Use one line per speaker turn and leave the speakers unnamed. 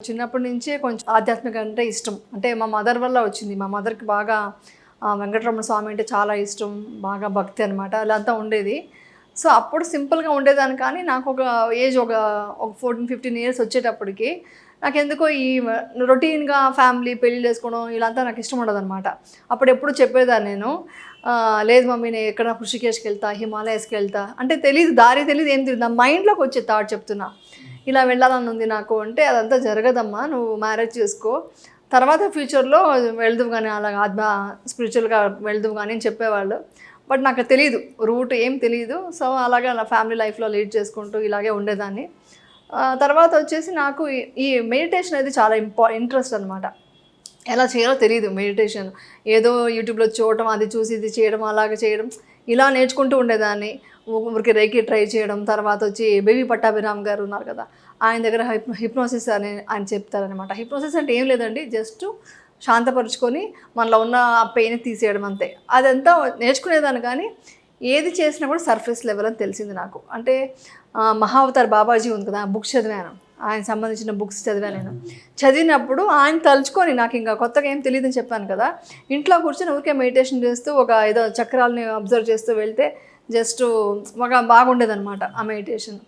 చిన్నప్పటి నుంచే కొంచెం ఆధ్యాత్మిక అంటే ఇష్టం. అంటే మా మదర్ వల్ల వచ్చింది. మా మదర్‌కి బాగా వెంకటరమణ స్వామి అంటే చాలా ఇష్టం. బాగా భక్తి అనమాట. అలా అంతా ఉండేది. సో, అప్పుడు సింపుల్‌గా ఉండేదాన్ని కానీ నాకొక ఏజ్ ఒక 14, 15 ఇయర్స్ వచ్చేటప్పటికి నాకెందుకో ఈ రొటీన్‌గా ఫ్యామిలీ పెళ్లిళ్ళు చేసుకోవడం ఇలా అంతా నాకు ఇష్టం ఉండదనమాట. అప్పుడెప్పుడు చెప్పేదాన్ని నేను. లేదు మమ్మీ నేను ఎక్కడ హృషికేశ్‌కెళ్తా, హిమాలయస్‌కెళ్తా అంటే తెలీదు. దారి తెలీదు, ఏం తెలీదు. నా మైండ్‌లోకి వచ్చే థాట్ చెప్తున్నా. ఇలా వెళ్ళాలని ఉంది నాకు అంటే, అదంతా జరగదమ్మా, నువ్వు మ్యారేజ్ చేసుకో, తర్వాత ఫ్యూచర్‌లో వెళ్దువు గానీ, అలాగా స్పిరిచువల్‌గా వెళ్దువు గానీ అని చెప్పేవాళ్ళు. బట్ నాకు తెలీదు, రూట్ ఏం తెలీదు. సో, అలాగా నా ఫ్యామిలీ లైఫ్‌లో లీడ్ చేసుకుంటూ ఇలాగే ఉండేదాన్ని. తర్వాత వచ్చేసి నాకు ఈ మెడిటేషన్ అనేది చాలా ఇంట్రెస్ట్ అనమాట. ఎలా చేయాలో తెలీదు మెడిటేషన్. ఏదో యూట్యూబ్‌లో చూడటం, అది చూసి ఇది చేయడం, అలాగ చేయడం, ఇలా నేర్చుకుంటూ ఉండేదాన్ని. ఊరికే రేకి ట్రై చేయడం. తర్వాత వచ్చి బేబీ పట్టాభిరామ్ గారు ఉన్నారు కదా! ఆయన దగ్గర హిప్నోసిస్ అని ఆయన చెప్తారనమాట. హిప్నోసిస్ అంటే ఏం లేదండి. జస్ట్ శాంతపరుచుకొని మనలో ఉన్న ఆ పెయిన్ తీసేయడం అంతే. అదంతా నేర్చుకునేదాన్ని కానీ ఏది చేసినా కూడా సర్ఫేస్ లెవెల్ అని తెలిసింది నాకు. అంటే మహావతార్ బాబాజీ ఉంది కదా! బుక్స్ చదివాను. ఆయన సంబంధించిన బుక్స్ చదివాను నేను. చదివినప్పుడు ఆయన తలుచుకొని, నాకు ఇంకా కొత్తగా ఏం తెలియదని చెప్పాను కదా! ఇంట్లో కూర్చొని ఊరికే మెడిటేషన్ చేస్తూ ఒక ఏదో చక్రాలని అబ్జర్వ్ చేస్తూ వెళ్తే జస్ట్ ఒక బాగుండేదనమాట ఆ మెడిటేషన్.